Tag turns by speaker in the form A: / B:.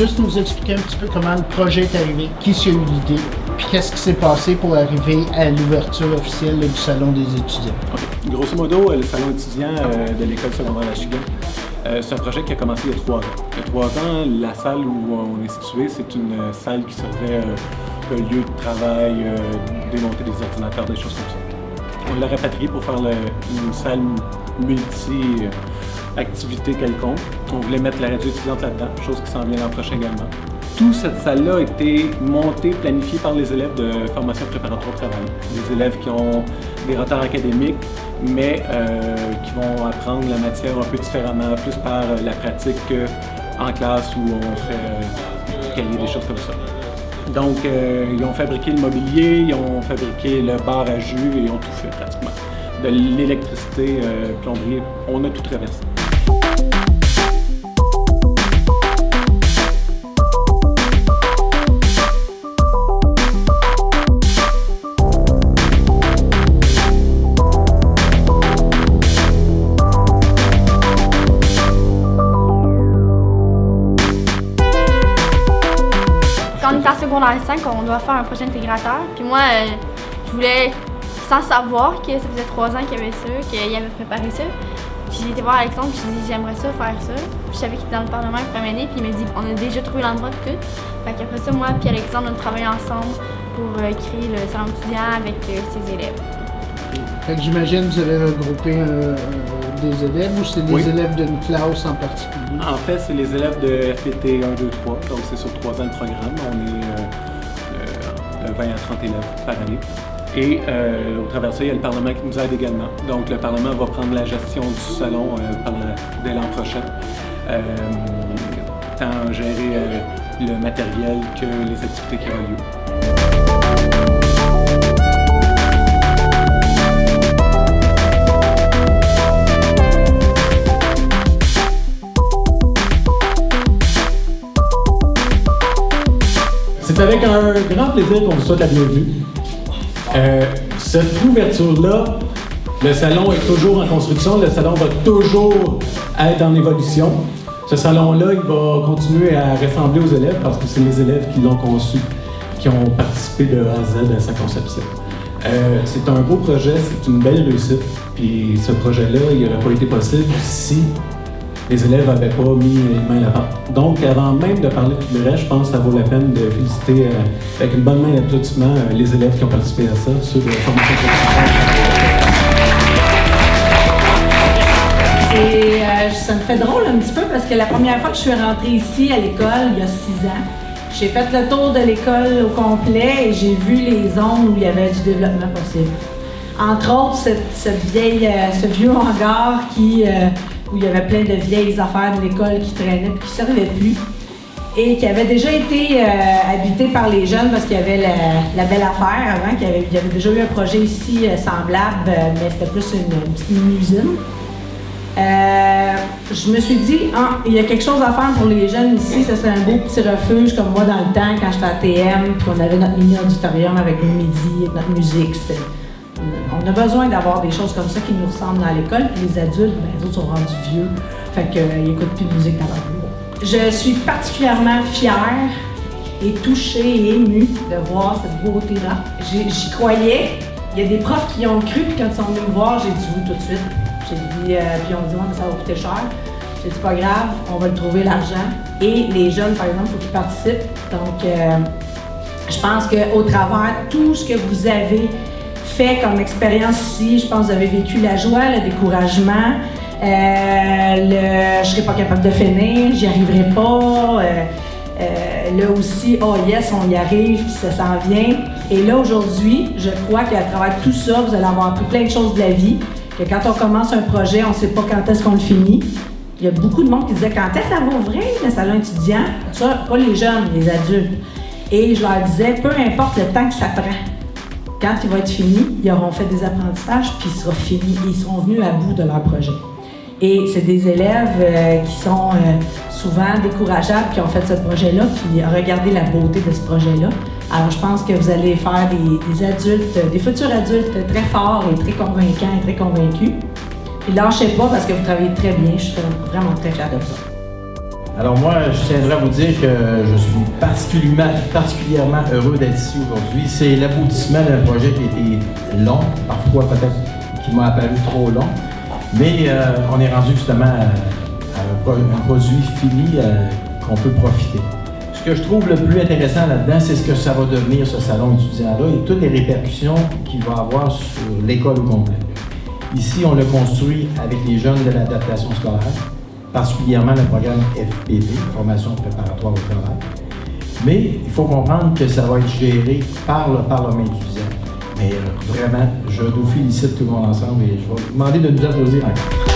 A: juste nous expliquer un petit peu comment le projet est arrivé, qui s'y a eu l'idée, puis qu'est-ce qui s'est passé pour arriver à l'ouverture officielle du Salon des étudiants?
B: Okay. Grosso modo, le Salon étudiant de l'École secondaire Lachigan, c'est un projet qui a commencé il y a 3 ans. Il y a 3 ans, la salle où on est situé, c'est une salle qui servait un lieu de travail, démonter des ordinateurs, des choses comme ça. On l'a rapatrié pour faire une salle multi-activité quelconque. On voulait mettre la radio étudiante là-dedans, chose qui s'en vient l'an prochain également. Toute cette salle-là a été montée, planifiée par les élèves de formation préparatoire au travail. Des élèves qui ont des retards académiques, mais qui vont apprendre la matière un peu différemment, plus par la pratique qu'en classe où on ferait cahier des choses comme ça. Donc, ils ont fabriqué le mobilier, ils ont fabriqué le bar à jus et ils ont tout fait pratiquement. De l'électricité, plomberie, on a tout traversé.
C: Quand on est en secondaire 5, on doit faire un projet intégrateur. Puis moi, je voulais, sans savoir que ça faisait 3 ans qu'il y avait ça, qu'il avait préparé ça. J'ai été voir Alexandre, puis j'ai dit j'aimerais ça faire ça. Puis je savais qu'il était dans le Parlement, il pourrait m'aider, puis il m'a dit on a déjà trouvé l'endroit de tout. Fait qu'après ça, moi puis Alexandre, on a travaillé ensemble pour créer le salon étudiant avec ses élèves.
A: Fait que j'imagine que vous avez regroupé des élèves ou c'est des élèves d'une classe en particulier?
B: En fait, c'est les élèves de FPT 1, 2, 3, donc c'est sur 3 ans le programme. On est 20 à 30 élèves par année. Et au travers de ça, il y a le Parlement qui nous aide également. Donc le Parlement va prendre la gestion du salon dès l'an prochain. Tant gérer le matériel que les activités qui auront lieu.
D: C'est avec un grand plaisir qu'on vous souhaite la bienvenue. Cette ouverture-là, le salon est toujours en construction, le salon va toujours être en évolution. Ce salon-là, il va continuer à ressembler aux élèves parce que c'est les élèves qui l'ont conçu, qui ont participé de A à Z à sa conception. C'est un beau projet, c'est une belle réussite. Puis ce projet-là, il n'aurait pas été possible si les élèves n'avaient pas mis les mains à la pâte. Donc, avant même de parler de tout le reste, je pense que ça vaut la peine de féliciter avec une bonne main d'applaudissement les élèves qui ont participé à ça, ceux de la formation professionnelle.
E: Ça me fait drôle un petit peu parce que la première fois que je suis rentrée ici à l'école, il y a 6 ans, j'ai fait le tour de l'école au complet et j'ai vu les zones où il y avait du développement possible. Entre autres, ce vieux hangar où il y avait plein de vieilles affaires de l'école qui traînaient et qui ne servaient plus et qui avait déjà été habité par les jeunes parce qu'il y avait la belle affaire avant, il y avait déjà eu un projet ici semblable, mais c'était plus une petite mini-usine. Je me suis dit, il y a quelque chose à faire pour les jeunes ici, ça serait un beau petit refuge comme moi dans le temps quand j'étais à TM, puis on avait notre mini-auditorium avec le midi, notre musique. On a besoin d'avoir des choses comme ça qui nous ressemblent dans l'école, puis les adultes, les autres sont rendus vieux, fait qu'ils n'écoutent plus de musique dans leur bureau. Je suis particulièrement fière et touchée et émue de voir cette beauté-là. J'y croyais, il y a des profs qui y ont cru, puis quand ils sont venus me voir, j'ai dit oui tout de suite. J'ai dit, puis on dit ouais, mais ça va coûter cher. J'ai dit pas grave, on va le trouver l'argent. Et les jeunes, par exemple, il faut qu'ils participent. Donc, je pense qu'au travers tout ce que vous avez fait comme expérience ici, je pense que vous avez vécu la joie, le découragement, je serai pas capable de finir, j'y arriverai pas. Là aussi, oh yes, on y arrive, puis ça s'en vient. Et là, aujourd'hui, je crois qu'à travers tout ça, vous allez avoir appris plein de choses de la vie. Que quand on commence un projet, on ne sait pas quand est-ce qu'on le finit. Il y a beaucoup de monde qui disait quand est-ce que ça va ouvrir le salon étudiant? Ça, pas les jeunes, les adultes. Et je leur disais, peu importe le temps que ça prend, quand il va être fini, ils auront fait des apprentissages puis il sera fini. Ils seront venus à bout de leur projet. Et c'est des élèves qui sont souvent décourageables, qui ont fait ce projet-là, qui ont regardé la beauté de ce projet-là. Alors, je pense que vous allez faire des adultes, des futurs adultes très forts et très convaincants et très convaincus. Puis lâchez pas parce que vous travaillez très bien. Je suis vraiment très fière de ça.
F: Alors moi, je tiendrais à vous dire que je suis particulièrement heureux d'être ici aujourd'hui. C'est l'aboutissement d'un projet qui a été long, parfois peut-être qui m'a apparu trop long, mais on est rendu justement à un produit fini qu'on peut profiter. Ce que je trouve le plus intéressant là-dedans, c'est ce que ça va devenir, ce salon étudiant-là, et toutes les répercussions qu'il va avoir sur l'école au complet. Ici, on l'a construit avec les jeunes de l'adaptation scolaire, particulièrement le programme FPP, Formation préparatoire au travail. Mais il faut comprendre que ça va être géré par le Parlement étudiant. Mais vraiment, je vous félicite tout le monde ensemble et je vais vous demander de nous applaudir encore.